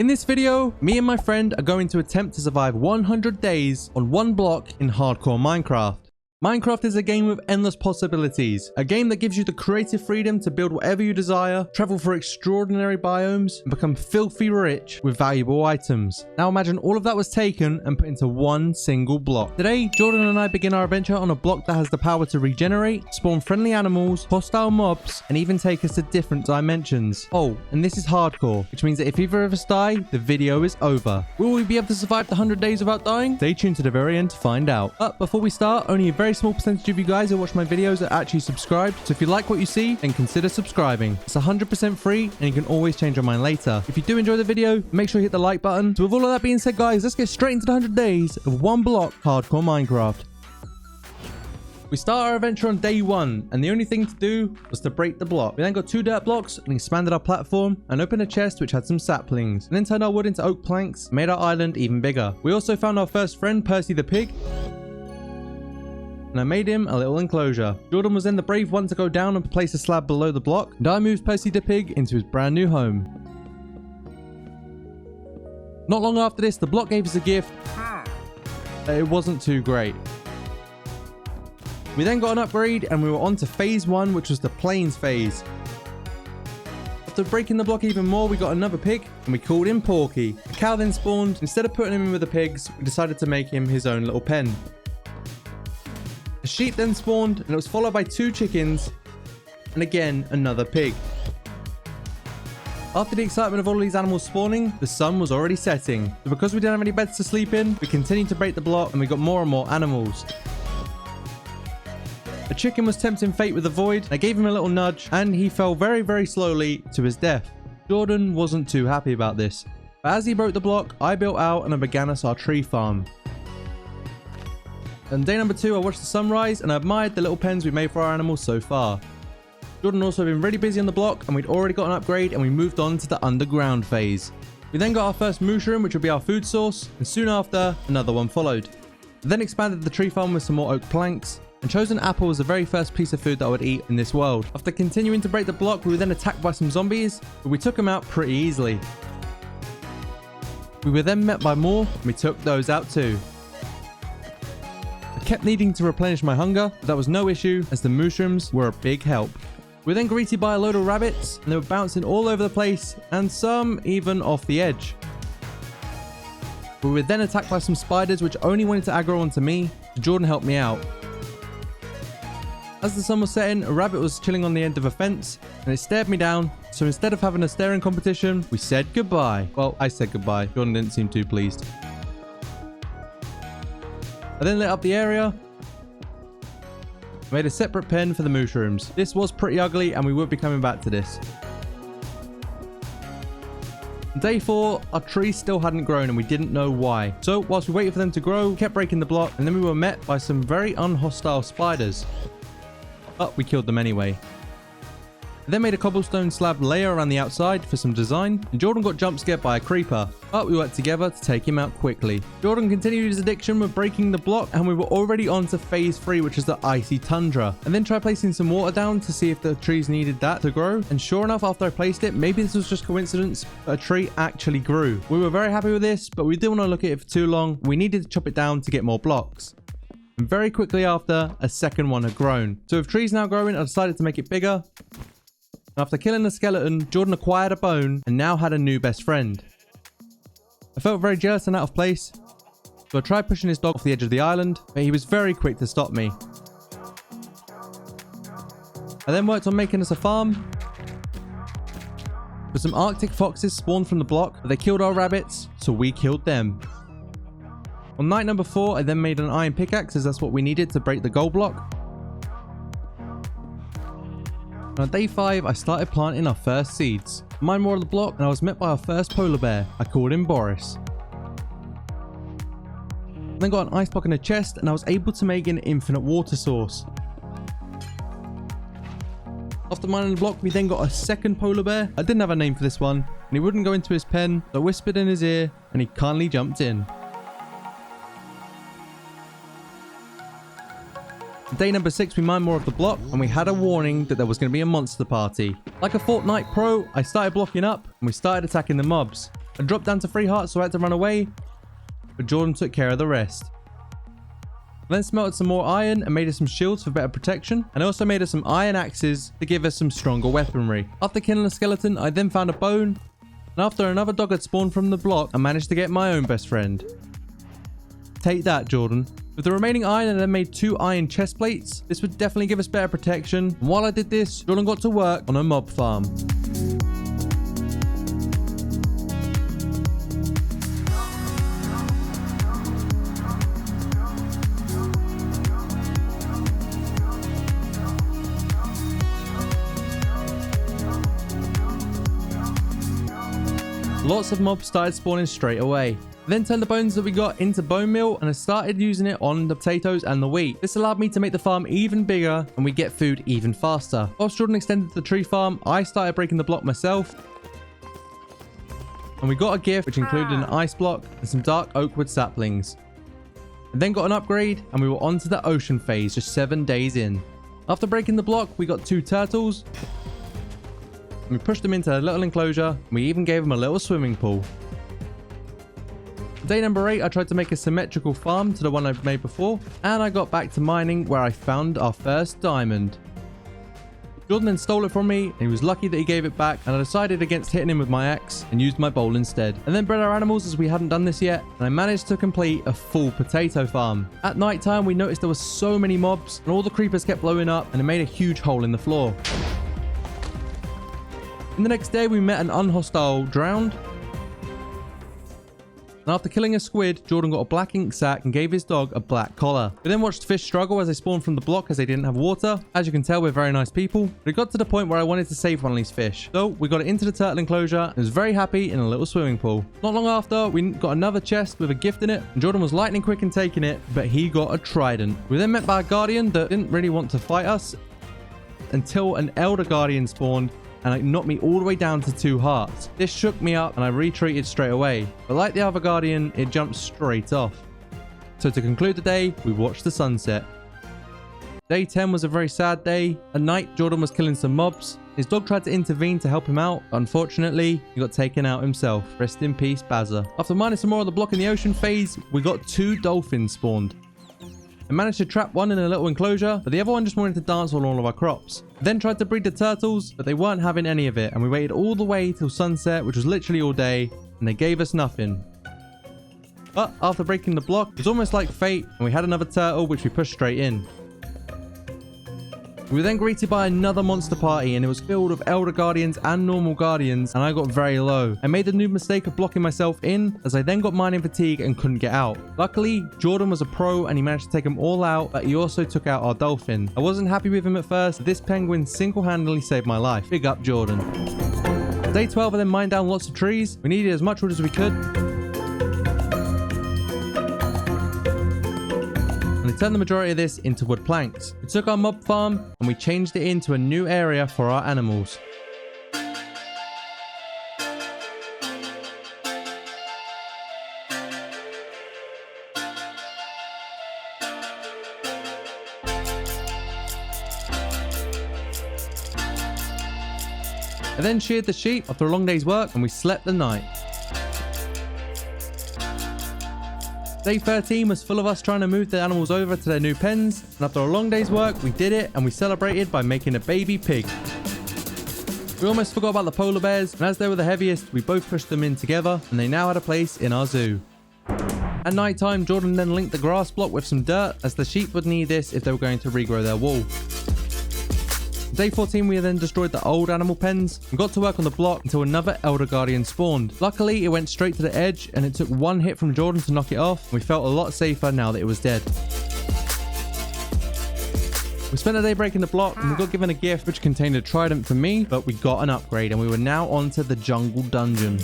In this video, me and my friend are going to attempt to survive 100 days on one block in hardcore Minecraft. Minecraft is a game with endless possibilities, a game that gives you the creative freedom to build whatever you desire, travel for extraordinary biomes, and become filthy rich with valuable items. Now imagine all of that was taken and put into one single block. Today, Jordan and I begin our adventure on a block that has the power to regenerate, spawn friendly animals, hostile mobs, and even take us to different dimensions. Oh, and this is hardcore, which means that if either of us die, the video is over. Will we be able to survive the 100 days without dying? Stay tuned to the very end to find out. But before we start, only a very small percentage of you guys who watch my videos are actually subscribed, so if you like what you see, then consider subscribing. It's 100% free and you can always change your mind later. If you do enjoy the video, make sure you hit the like button. So with all of that being said, guys, let's get straight into the 100 days of one block hardcore Minecraft. We start our adventure on day 1, and the only thing to do was to break the block. We then got 2 dirt blocks and expanded our platform and opened a chest which had some saplings, and then turned our wood into oak planks and made our island even bigger. We also found our first friend, Percy the pig, and I made him a little enclosure. Jordan was then the brave one to go down and place a slab below the block, and I moved Percy the pig into his brand new home. Not long after this, the block gave us a gift, but it wasn't too great. We then got an upgrade and we were on to phase 1, which was the plains phase. After breaking the block even more, we got another pig and we called him Porky. A cow then spawned. Instead of putting him in with the pigs, we decided to make him his own little pen. A sheep then spawned and it was followed by 2 chickens and again another pig. After the excitement of all of these animals spawning, the sun was already setting. So because we didn't have any beds to sleep in, we continued to break the block and we got more and more animals. A chicken was tempting fate with a void. I gave him a little nudge and he fell very slowly to his death. Jordan wasn't too happy about this. But as he broke the block, I built out and I began us our tree farm. On day number 2, I watched the sunrise and I admired the little pens we made for our animals so far. Jordan also been really busy on the block and we'd already got an upgrade and we moved on to the underground phase. We then got our first mushroom, which would be our food source, and soon after, another one followed. I then expanded the tree farm with some more oak planks, and chose an apple as the very first piece of food that I would eat in this world. After continuing to break the block, we were then attacked by some zombies, but we took them out pretty easily. We were then met by more, and we took those out too. I kept needing to replenish my hunger, but that was no issue as the mushrooms were a big help. We were then greeted by a load of rabbits, and they were bouncing all over the place, and some even off the edge. We were then attacked by some spiders which only wanted to aggro onto me, so Jordan helped me out. As the sun was setting, a rabbit was chilling on the end of a fence and it stared me down, so instead of having a staring competition, we said goodbye. Well, I said goodbye. Jordan didn't seem too pleased. I then lit up the area, made a separate pen for the mushrooms. This was pretty ugly and we would be coming back to this. On day 4, our trees still hadn't grown and we didn't know why. So whilst we waited for them to grow, we kept breaking the block and then we were met by some very unhostile spiders. But we killed them anyway. I then made a cobblestone slab layer around the outside for some design, and Jordan got jump scared by a creeper, but we worked together to take him out quickly. Jordan continued his addiction with breaking the block, and we were already on to phase 3, which is the icy tundra. And then tried placing some water down to see if the trees needed that to grow, and sure enough, after I placed it, maybe this was just coincidence, but a tree actually grew. We were very happy with this, but we didn't want to look at it for too long. We needed to chop it down to get more blocks. And very quickly after, a second one had grown. So with trees now growing, I decided to make it bigger. After killing the skeleton, Jordan acquired a bone and now had a new best friend. I felt very jealous and out of place, so I tried pushing his dog off the edge of the island, but he was very quick to stop me. I then worked on making us a farm, but some Arctic foxes spawned from the block, but they killed our rabbits, so we killed them. On night number 4, I then made an iron pickaxe as that's what we needed to break the gold block. And on day 5, I started planting our first seeds. I mined more of the block and I was met by our first polar bear. I called him Boris. Then got an ice block in a chest and I was able to make an infinite water source. After mining the block, we then got a second polar bear. I didn't have a name for this one and he wouldn't go into his pen, so I whispered in his ear and he kindly jumped in. Day number 6, we mined more of the block and we had a warning that there was going to be a monster party. Like a Fortnite pro, I started blocking up and we started attacking the mobs. I dropped down to 3 hearts, so I had to run away, but Jordan took care of the rest. I then smelted some more iron and made us some shields for better protection, and I also made us some iron axes to give us some stronger weaponry. After killing a skeleton, I then found a bone, and after another dog had spawned from the block, I managed to get my own best friend. Take that, Jordan. With the remaining iron, I then made 2 iron chest plates. This would definitely give us better protection. And while I did this, Jordan got to work on a mob farm. Lots of mobs started spawning straight away. I then turned the bones that we got into bone meal and I started using it on the potatoes and the wheat. This allowed me to make the farm even bigger and we get food even faster. Whilst Jordan extended the tree farm, I started breaking the block myself. And we got a gift which included an ice block and some dark oak wood saplings. I then got an upgrade and we were on to the ocean phase just 7 days in. After breaking the block, we got 2 turtles. We pushed them into a little enclosure, and we even gave them a little swimming pool. Day number 8, I tried to make a symmetrical farm to the one I've made before, and I got back to mining where I found our first diamond. Jordan then stole it from me, and he was lucky that he gave it back, and I decided against hitting him with my axe and used my bowl instead. And then bred our animals as we hadn't done this yet, and I managed to complete a full potato farm. At night time, we noticed there were so many mobs, and all the creepers kept blowing up, and it made a huge hole in the floor. And the next day, we met an unhostile drowned. And after killing a squid, Jordan got a black ink sac and gave his dog a black collar. We then watched fish struggle as they spawned from the block as they didn't have water. As you can tell, we're very nice people. But it got to the point where I wanted to save one of these fish. So we got it into the turtle enclosure and was very happy in a little swimming pool. Not long after, we got another chest with a gift in it. And Jordan was lightning quick in taking it, but he got a trident. We then met by a guardian that didn't really want to fight us until an elder guardian spawned and it knocked me all the way down to 2 hearts. This shook me up and I retreated straight away. But like the other guardian, it jumped straight off. So to conclude the day, we watched the sunset. Day 10 was a very sad day. At night, Jordan was killing some mobs. His dog tried to intervene to help him out, but unfortunately, he got taken out himself. Rest in peace, Chaza. After mining some more of the block in the ocean phase, we got 2 dolphins spawned. I managed to trap one in a little enclosure, but the other one just wanted to dance on all of our crops. Then tried to breed the turtles, but they weren't having any of it, and we waited all the way till sunset, which was literally all day, and they gave us nothing. But after breaking the block, it was almost like fate, and we had another turtle which we pushed straight in. We were then greeted by another monster party, and it was filled with elder guardians and normal guardians, and I got very low. I made the new mistake of blocking myself in, as I then got mining fatigue and couldn't get out. Luckily, Jordan was a pro and he managed to take them all out, but he also took out our dolphin. I wasn't happy with him at first, but this penguin single-handedly saved my life. Big up, Jordan. Day 12, I then mined down lots of trees. We needed as much wood as we could. And we turned the majority of this into wood planks. We took our mob farm and we changed it into a new area for our animals. I then sheared the sheep after a long day's work and we slept the night. Day 13 was full of us trying to move the animals over to their new pens, and after a long day's work, we did it and we celebrated by making a baby pig. We almost forgot about the polar bears, and as they were the heaviest, we both pushed them in together, and they now had a place in our zoo. At night time, Jordan then linked the grass block with some dirt, as the sheep would need this if they were going to regrow their wool. Day 14, we then destroyed the old animal pens and got to work on the block until another elder guardian spawned. Luckily, it went straight to the edge and it took one hit from Jordan to knock it off. We felt a lot safer now that it was dead. We spent the day breaking the block and we got given a gift which contained a trident for me, but we got an upgrade and we were now onto the jungle dungeon.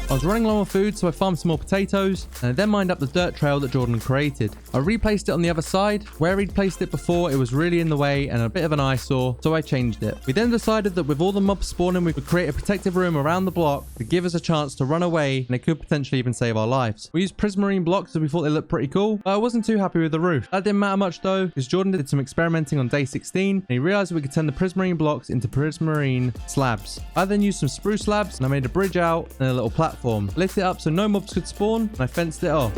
I was running low on food, so I farmed some more potatoes, and I then mined up the dirt trail that Jordan created. I replaced it on the other side. Where he'd placed it before, it was really in the way and a bit of an eyesore, so I changed it. We then decided that with all the mobs spawning, we could create a protective room around the block to give us a chance to run away, and it could potentially even save our lives. We used prismarine blocks as we thought they looked pretty cool, but I wasn't too happy with the roof. That didn't matter much though, because Jordan did some experimenting on day 16, and he realized that we could turn the prismarine blocks into prismarine slabs. I then used some spruce slabs, and I made a bridge out and a little platform platform, lit it up so no mobs could spawn, and I fenced it off.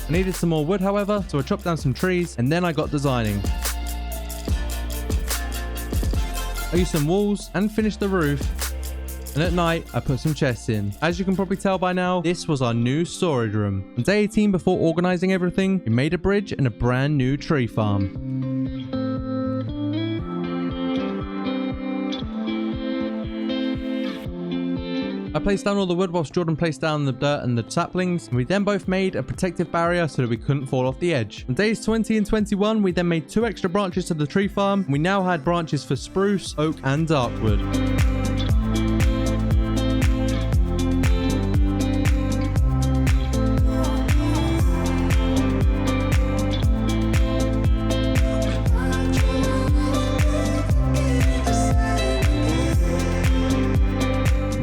I needed some more wood, however, so I chopped down some trees, and then I got designing. I used some walls and finished the roof, and at night I put some chests in. As you can probably tell by now, this was our new storage room. On day 18, before organizing everything, we made a bridge and a brand new tree farm. I placed down all the wood whilst Jordan placed down the dirt and the saplings, and we then both made a protective barrier so that we couldn't fall off the edge. On days 20 and 21, we then made 2 extra branches to the tree farm. We now had branches for spruce, oak, and darkwood.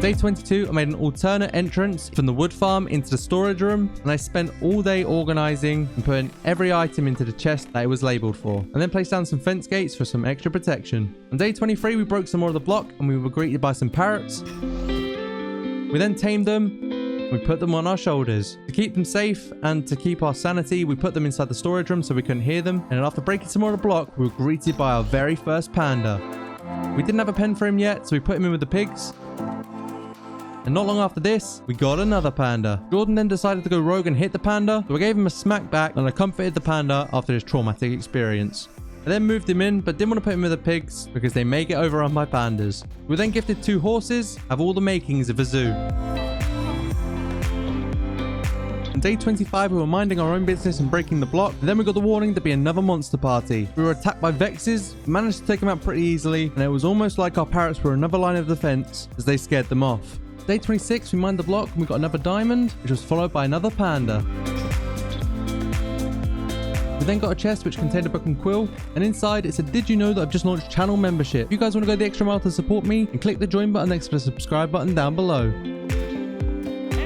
Day 22, I made an alternate entrance from the wood farm into the storage room, and I spent all day organizing and putting every item into the chest that it was labeled for, and then placed down some fence gates for some extra protection. On day 23, we broke some more of the block, and we were greeted by some parrots. We then tamed them. We put them on our shoulders. To keep them safe and to keep our sanity, we put them inside the storage room so we couldn't hear them, and after breaking some more of the block, we were greeted by our very first panda. We didn't have a pen for him yet, so we put him in with the pigs. And not long after this, we got another panda. Jordan then decided to go rogue and hit the panda, so I gave him a smack back and I comforted the panda after his traumatic experience. I then moved him in, but didn't want to put him with the pigs because they may get overrun by pandas. We were then gifted 2 horses, have all the makings of a zoo. On day 25, we were minding our own business and breaking the block, and then we got the warning there'd be another monster party. We were attacked by Vexes, managed to take them out pretty easily, and it was almost like our parrots were another line of defense as they scared them off. Day 26, we mined the block and we got another diamond, which was followed by another panda. We then got a chest which contained a book and quill, and inside it said, "Did you know that I've just launched channel membership? If you guys want to go the extra mile to support me, and click the join button next to the subscribe button down below."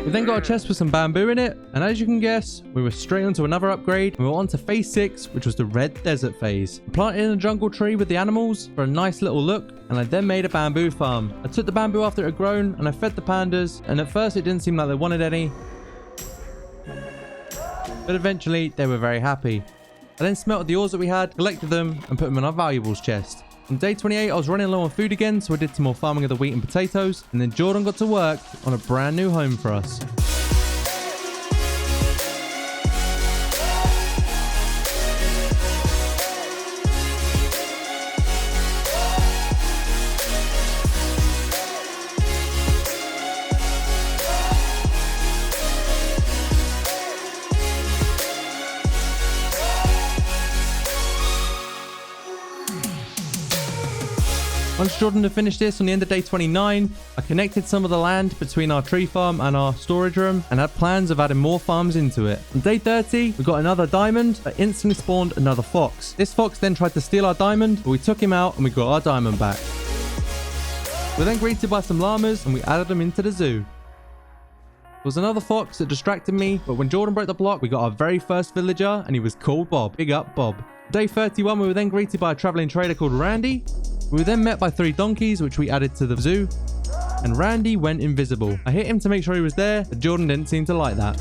We then got a chest with some bamboo in it, and as you can guess, we were straight onto another upgrade, and we were on to phase 6, which was the red desert phase. I planted in a jungle tree with the animals for a nice little look, and I then made a bamboo farm. I took the bamboo after it had grown, and I fed the pandas, and at first it didn't seem like they wanted any, but eventually they were very happy. I then smelted the ores that we had, collected them, and put them in our valuables chest. On day 28, I was running low on food again, so I did some more farming of the wheat and potatoes, and then Jordan got to work on a brand new home for us. Once Jordan had finished this on the end of day 29, I connected some of the land between our tree farm and our storage room and had plans of adding more farms into it. On day 30, we got another diamond that instantly spawned another fox. This fox then tried to steal our diamond, but we took him out and we got our diamond back. We were then greeted by some llamas and we added them into the zoo. There was another fox that distracted me, but when Jordan broke the block, we got our very first villager and he was called Bob. Big up, Bob. Day 31, we were then greeted by a traveling trader called Randy. We were then met by 3 donkeys, which we added to the zoo, and Randy went invisible. I hit him to make sure he was there, but Jordan didn't seem to like that.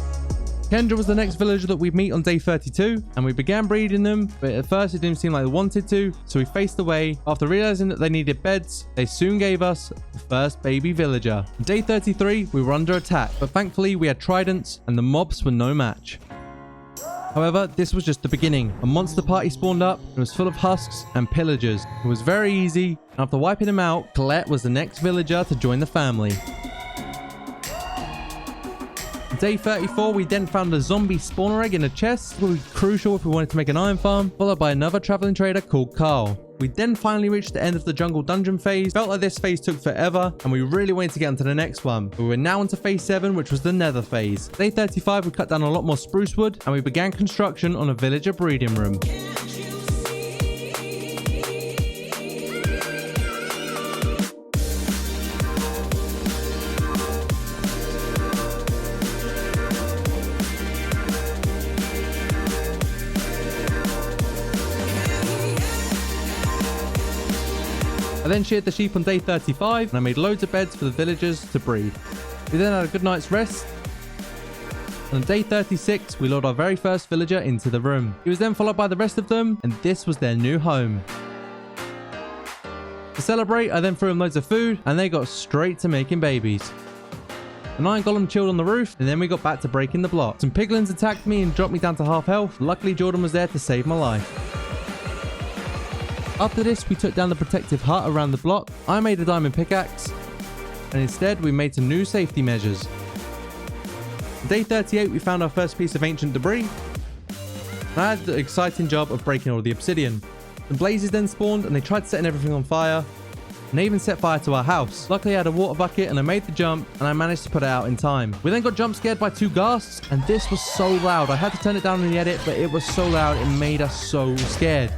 Kendra was the next villager that we'd meet on day 32, and we began breeding them, but at first it didn't seem like they wanted to, so we faced away. After realizing that they needed beds, they soon gave us the first baby villager. On day 33, we were under attack, but thankfully we had tridents, and the mobs were no match. However, this was just the beginning. A monster party spawned up and was full of husks and pillagers. It was very easy, and after wiping them out, Colette was the next villager to join the family. On day 34, we then found a zombie spawner egg in a chest, which was crucial if we wanted to make an iron farm, followed by another traveling trader called Carl. We then finally reached the end of the jungle dungeon phase. Felt like this phase took forever, and we really wanted to get onto the next one. We were now onto phase 7, which was the nether phase. Day 35, we cut down a lot more spruce wood, and we began construction on a villager breeding room. I then sheared the sheep on day 35, and I made loads of beds for the villagers to breed. We then had a good night's rest. On day 36, we lured our very first villager into the room. He was then followed by the rest of them, and this was their new home. To celebrate, I then threw them loads of food, and they got straight to making babies. An iron golem chilled on the roof, and then we got back to breaking the block. Some piglins attacked me and dropped me down to half health. Luckily, Jordan was there to save my life. After this, we took down the protective hut around the block. I made a diamond pickaxe, and instead, we made some new safety measures. Day 38, we found our first piece of ancient debris. I had the exciting job of breaking all the obsidian. The blazes then spawned and they tried setting everything on fire. And they even set fire to our house. Luckily I had a water bucket and I made the jump and I managed to put it out in time. We then got jump scared by 2 ghasts and this was so loud. I had to turn it down in the edit, but it was so loud it made us so scared.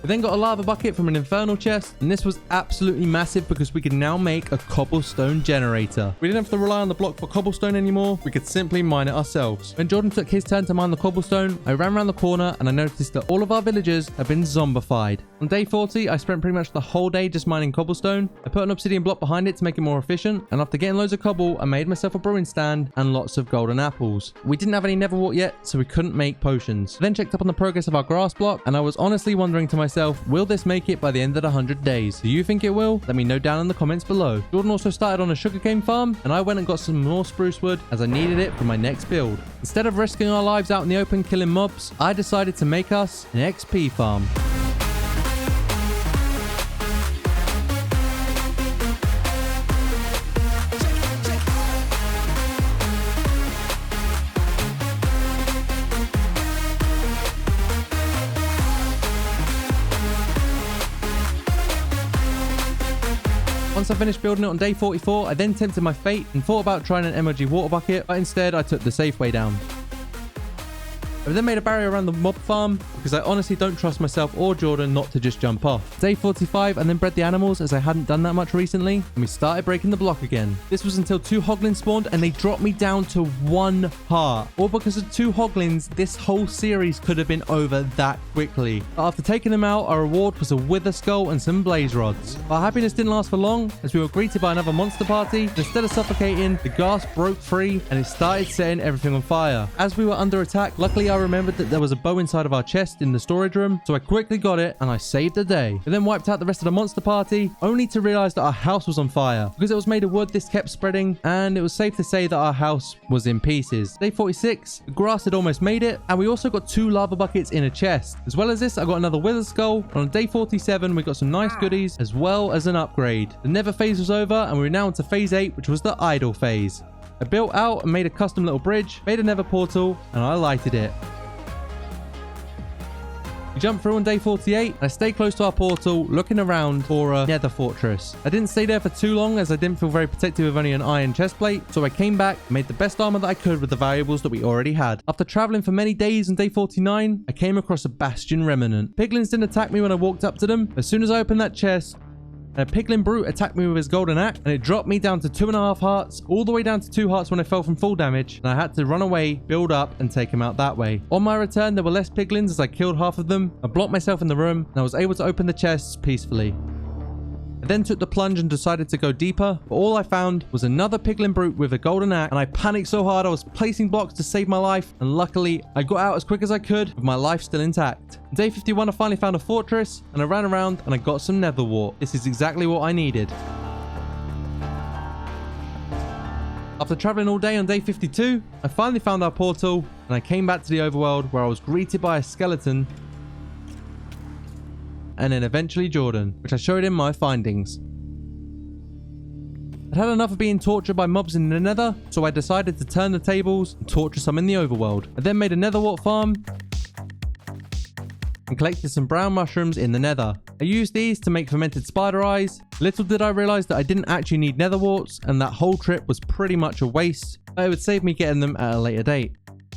We then got a lava bucket from an infernal chest, and this was absolutely massive because we could now make a cobblestone generator. We didn't have to rely on the block for cobblestone anymore, we could simply mine it ourselves. When Jordan took his turn to mine the cobblestone, I ran around the corner and I noticed that all of our villagers have been zombified. On day 40, I spent pretty much the whole day just mining cobblestone. I put an obsidian block behind it to make it more efficient, and after getting loads of cobble, I made myself a brewing stand and lots of golden apples. We didn't have any nether wart yet, so we couldn't make potions. I then checked up on the progress of our grass block, and I was honestly wondering to myself, will this make it by the end of the 100 days? Do you think it will? Let me know down in the comments below. Jordan also started on a sugarcane farm, and I went and got some more spruce wood as I needed it for my next build. Instead of risking our lives out in the open killing mobs, I decided to make us an XP farm. Once I finished building it on day 44, I then tempted my fate and thought about trying an MLG water bucket, but instead I took the safe way down. I then made a barrier around the mob farm because I honestly don't trust myself or Jordan not to just jump off. Day 45, and then bred the animals as I hadn't done that much recently, and we started breaking the block again. This was until 2 hoglins spawned and they dropped me down to 1 heart. All because of 2 hoglins, this whole series could have been over that quickly. But after taking them out, our reward was a wither skull and some blaze rods. Our happiness didn't last for long as we were greeted by another monster party. Instead of suffocating, the ghast broke free and it started setting everything on fire. As we were under attack, luckily I remembered that there was a bow inside of our chest in the storage room, so I quickly got it and I saved the day. We then wiped out the rest of the monster party, only to realize that our house was on fire. Because it was made of wood, this kept spreading, and it was safe to say that our house was in pieces. Day 46, the grass had almost made it, and we also got 2 lava buckets in a chest. As well as this, I got another wither skull, and on day 47, we got some nice goodies, as well as an upgrade. The nether phase was over, and we were now into phase 8, which was the idle phase. I built out and made a custom little bridge, made a nether portal, and I lighted it. We jumped through on day 48, and I stayed close to our portal, looking around for a nether fortress. I didn't stay there for too long as I didn't feel very protective of only an iron chest plate, so I came back and made the best armor that I could with the valuables that we already had. After traveling for many days on day 49, I came across a Bastion remnant. Piglins didn't attack me when I walked up to them. As soon as I opened that chest, and a piglin brute attacked me with his golden axe, and it dropped me down to 2.5 hearts, all the way down to 2 hearts when I fell from full damage, and I had to run away, build up, and take him out that way. On my return, there were less piglins as I killed half of them. I blocked myself in the room, and I was able to open the chests peacefully. I then took the plunge and decided to go deeper, but all I found was another piglin brute with a golden axe, and I panicked so hard I was placing blocks to save my life, and luckily I got out as quick as I could with my life still intact. On day 51, I finally found a fortress, and I ran around and I got some nether wart. This is exactly what I needed. After traveling all day on day 52, I finally found our portal, and I came back to the overworld where I was greeted by a skeleton, and then eventually Jordan, which I showed him my findings. I'd had enough of being tortured by mobs in the nether, so I decided to turn the tables and torture some in the overworld. I then made a nether wart farm and collected some brown mushrooms in the nether. I used these to make fermented spider eyes. Little did I realize that I didn't actually need nether warts, and that whole trip was pretty much a waste, but it would save me getting them at a later date.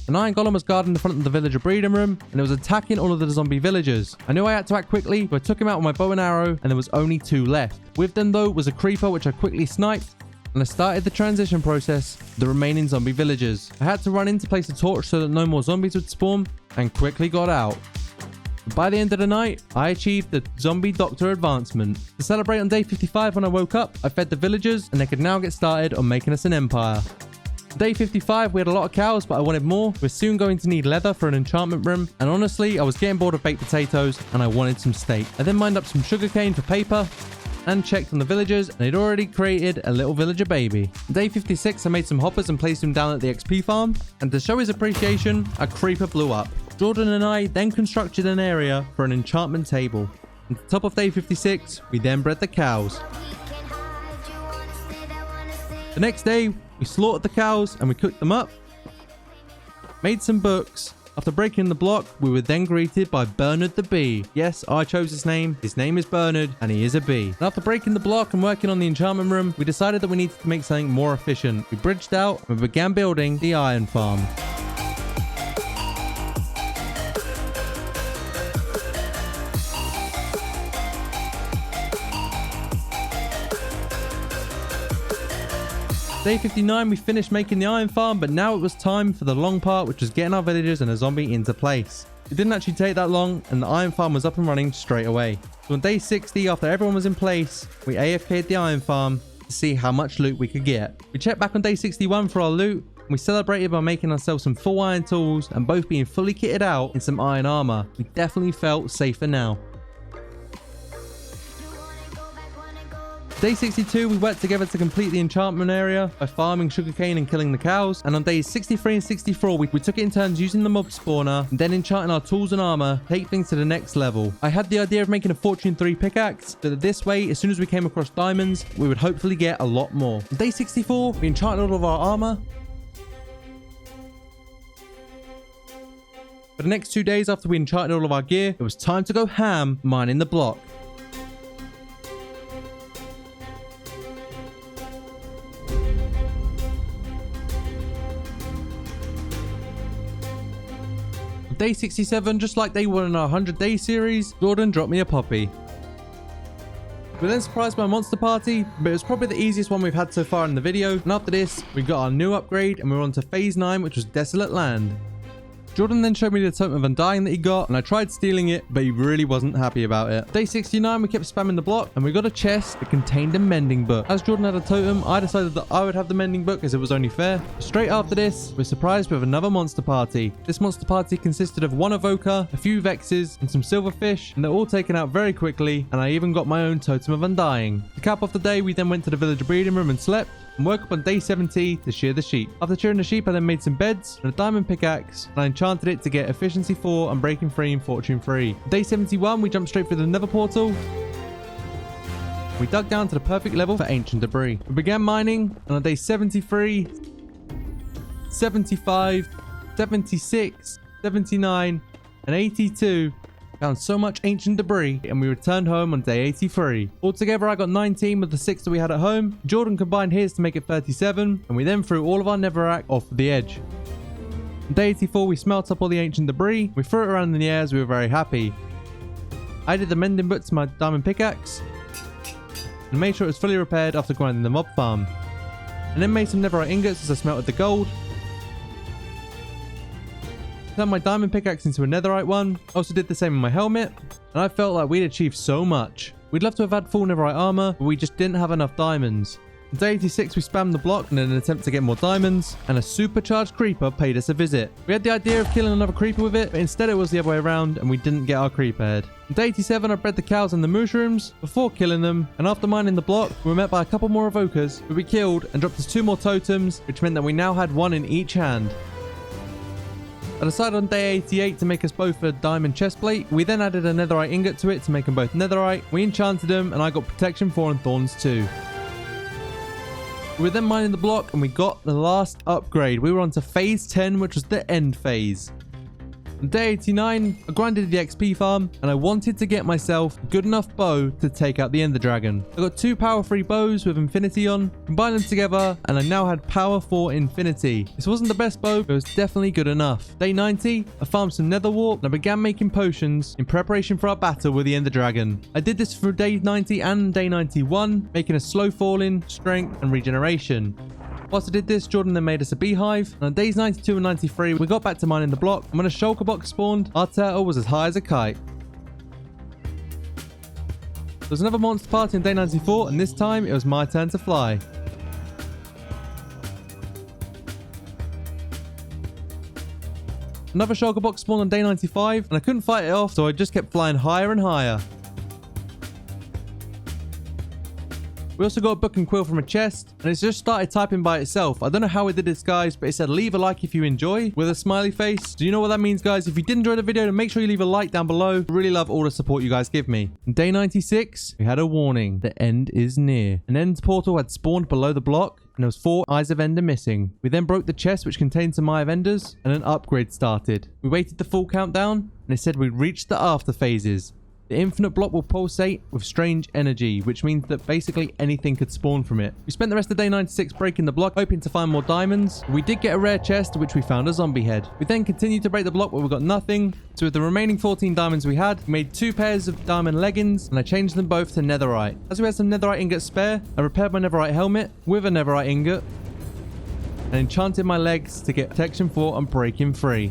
An iron golem was guarding the front of the villager breeding room, and it was attacking all of the zombie villagers. I knew I had to act quickly, so I took him out with my bow and arrow, and there was only 2 left. With them though was a creeper, which I quickly sniped, and I started the transition process for the remaining zombie villagers. I had to run in to place a torch so that no more zombies would spawn, and quickly got out. By the end of the night, I achieved the zombie doctor advancement. To celebrate on day 55 when I woke up, I fed the villagers and they could now get started on making us an empire. Day 55, we had a lot of cows, but I wanted more. We're soon going to need leather for an enchantment room. And honestly, I was getting bored of baked potatoes and I wanted some steak. I then mined up some sugarcane for paper and checked on the villagers, and they'd already created a little villager baby. Day 56, I made some hoppers and placed them down at the XP farm. And to show his appreciation, a creeper blew up. Jordan and I then constructed an area for an enchantment table. At the top of day 56, we then bred the cows. The next day, we slaughtered the cows and we cooked them up, made some books. After breaking the block, we were then greeted by Bernard the bee. Yes, I chose his name. His name is Bernard and he is a bee. And after breaking the block and working on the enchantment room, we decided that we needed to make something more efficient. We bridged out and we began building the iron farm. Day 59, we finished making the iron farm, but now it was time for the long part, which was getting our villagers and a zombie into place. It didn't actually take that long, and the iron farm was up and running straight away. So on day 60, after everyone was in place, we AFK'd the iron farm to see how much loot we could get. We checked back on day 61 for our loot, and we celebrated by making ourselves some full iron tools and both being fully kitted out in some iron armor. We definitely felt safer now. Day 62, we worked together to complete the enchantment area by farming sugarcane and killing the cows. And on days 63 and 64, we took it in turns using the mob spawner and then enchanting our tools and armor, take things to the next level. I had the idea of making a Fortune 3 pickaxe, so that this way, as soon as we came across diamonds, we would hopefully get a lot more. On day 64, we enchanted all of our armor. For the next 2 days after we enchanted all of our gear, it was time to go ham mining the block. Day 67, just like day 1 in our 100-day series, Jordan dropped me a poppy. We were then surprised by a monster party, but it was probably the easiest one we've had so far in the video. And after this, we got our new upgrade and we were on to phase 9, which was Desolate Land. Jordan then showed me the totem of undying that he got, and I tried stealing it, but he really wasn't happy about it. Day 69, we kept spamming the block, and we got a chest that contained a mending book. As Jordan had a totem, I decided that I would have the mending book as it was only fair. Straight after this, we're surprised with another monster party. This monster party consisted of one evoker, a few vexes, and some silverfish, and they're all taken out very quickly, and I even got my own totem of undying. To cap off the day, we then went to the villager breeding room and slept, and woke up on day 70 to shear the sheep. After shearing the sheep, I then made some beds and a diamond pickaxe, and I enchanted it to get efficiency 4 and breaking 3 and fortune 3. Day 71, we jumped straight through the Nether portal. We dug down to the perfect level for ancient debris. We began mining, and on day 73, 75, 76, 79, and 82, found so much ancient debris, and we returned home on day 83. Altogether, I got 19 with the 6 that we had at home. Jordan combined his to make it 37, and we then threw all of our netherrack off the edge. On day 84, we smelt up all the ancient debris. We threw it around in the air as we were very happy. I did the mending book to my diamond pickaxe, and made sure it was fully repaired after grinding the mob farm. And then made some netherite ingots as I smelted the gold. Turned my diamond pickaxe into a netherite one. Also did the same with my helmet, and I felt like we'd achieved so much. We'd love to have had full netherite armor, but we just didn't have enough diamonds. On day 86, we spammed the block in an attempt to get more diamonds, and a supercharged creeper paid us a visit. We had the idea of killing another creeper with it, but instead it was the other way around, and we didn't get our creeper head. On day 87, I bred the cows and the mushrooms before killing them, and after mining the block, we were met by a couple more evokers who we killed and dropped us 2 more totems, which meant that we now had 1 in each hand. I decided on day 88 to make us both a diamond chestplate. We then added a netherite ingot to it to make them both netherite. We enchanted them, and I got protection 4 and thorns 2. We were then mining the block, and we got the last upgrade. We were on to phase 10, which was the end phase. On day 89, I grinded the XP farm, and I wanted to get myself a good enough bow to take out the Ender Dragon. I got 2 power 3 bows with infinity on, combined them together, and I now had power 4 infinity. This wasn't the best bow, but it was definitely good enough. Day 90, I farmed some nether warp, and I began making potions in preparation for our battle with the Ender Dragon. I did this for day 90 and day 91, making a slow falling, strength, and regeneration. Whilst I did this, Jordan then made us a beehive. And on days 92 and 93, we got back to mining the block. And when a shulker box spawned, our turtle was as high as a kite. There was another monster party on day 94, and this time it was my turn to fly. Another shulker box spawned on day 95, and I couldn't fight it off, so I just kept flying higher and higher. We also got a book and quill from a chest, and it's just started typing by itself. I don't know how it did this, guys, but it said leave a like if you enjoy, with a smiley face. Do you know what that means, guys? If you did enjoy the video, then make sure you leave a like down below. I really love all the support you guys give me. On day 96, we had a warning. The end is near. An end portal had spawned below the block, and there was 4 eyes of ender missing. We then broke the chest which contained some eye of enders, and an upgrade started. We waited the full countdown, and it said we'd reached the after phases. The infinite block will pulsate with strange energy, which means that basically anything could spawn from it. We spent the rest of day 96 breaking the block, hoping to find more diamonds. We did get a rare chest, which we found a zombie head. We then continued to break the block, but we got nothing. So with the remaining 14 diamonds we had, we made 2 pairs of diamond leggings, and I changed them both to netherite. As we had some netherite ingots spare, I repaired my netherite helmet with a netherite ingot, and enchanted my legs to get protection 4 and breaking free.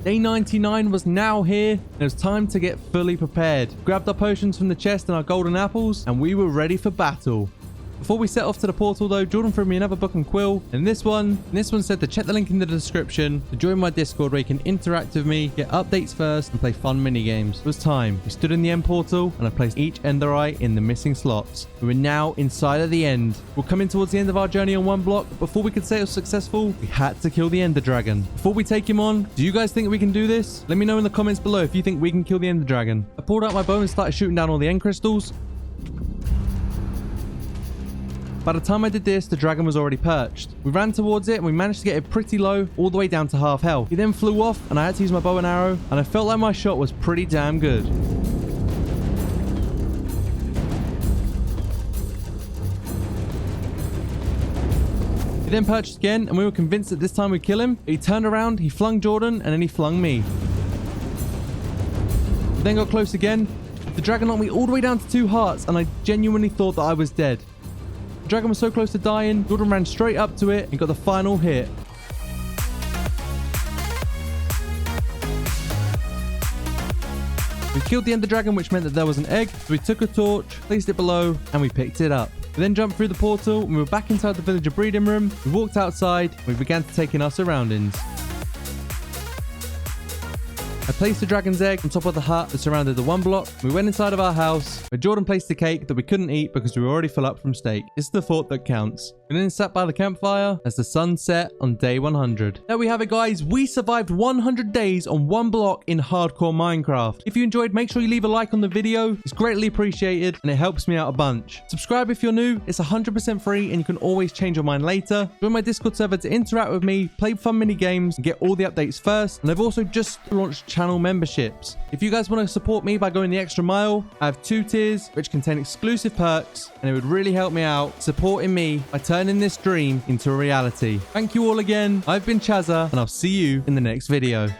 Day 99 was now here, and it was time to get fully prepared. Grabbed our potions from the chest and our golden apples, and we were ready for battle. Before we set off to the portal though, Jordan threw me another book and quill, and this one said to check the link in the description to join my Discord where you can interact with me, get updates first, and play fun mini games. It was time. We stood in the end portal, and I placed each enderite in the missing slots. We were now inside of the end. We're coming towards the end of our journey on one block, but before we could say it was successful, we had to kill the ender dragon. Before we take him on, do you guys think we can do this? Let me know in the comments below if you think we can kill the ender dragon. I pulled out my bow and started shooting down all the end crystals. By the time I did this, the dragon was already perched. We ran towards it and we managed to get it pretty low, all the way down to half health. He then flew off and I had to use my bow and arrow, and I felt like my shot was pretty damn good. He then perched again and we were convinced that this time we'd kill him. He turned around, he flung Jordan, and then he flung me. We then got close again. The dragon knocked me all the way down to 2 hearts, and I genuinely thought that I was dead. The dragon was so close to dying, Jordan ran straight up to it and got the final hit. We killed the ender dragon, which meant that there was an egg, so we took a torch, placed it below, and we picked it up. We then jumped through the portal, and we were back inside the villager breeding room. We walked outside, and we began to take in our surroundings. I placed the dragon's egg on top of the hut that surrounded the one block. We went inside of our house, where Jordan placed the cake that we couldn't eat because we were already full up from steak. It's the thought that counts. We then sat by the campfire as the sun set on day 100. There we have it, guys. We survived 100 days on one block in hardcore Minecraft. If you enjoyed, make sure you leave a like on the video. It's greatly appreciated and it helps me out a bunch. Subscribe if you're new. It's 100% free and you can always change your mind later. Join my Discord server to interact with me, play fun mini games, and get all the updates first. And I've also just launched channel memberships. If you guys want to support me by going the extra mile, I have 2 tiers which contain exclusive perks, and it would really help me out supporting me by turning this dream into a reality. Thank you all again. I've been Chaza, and I'll see you in the next video.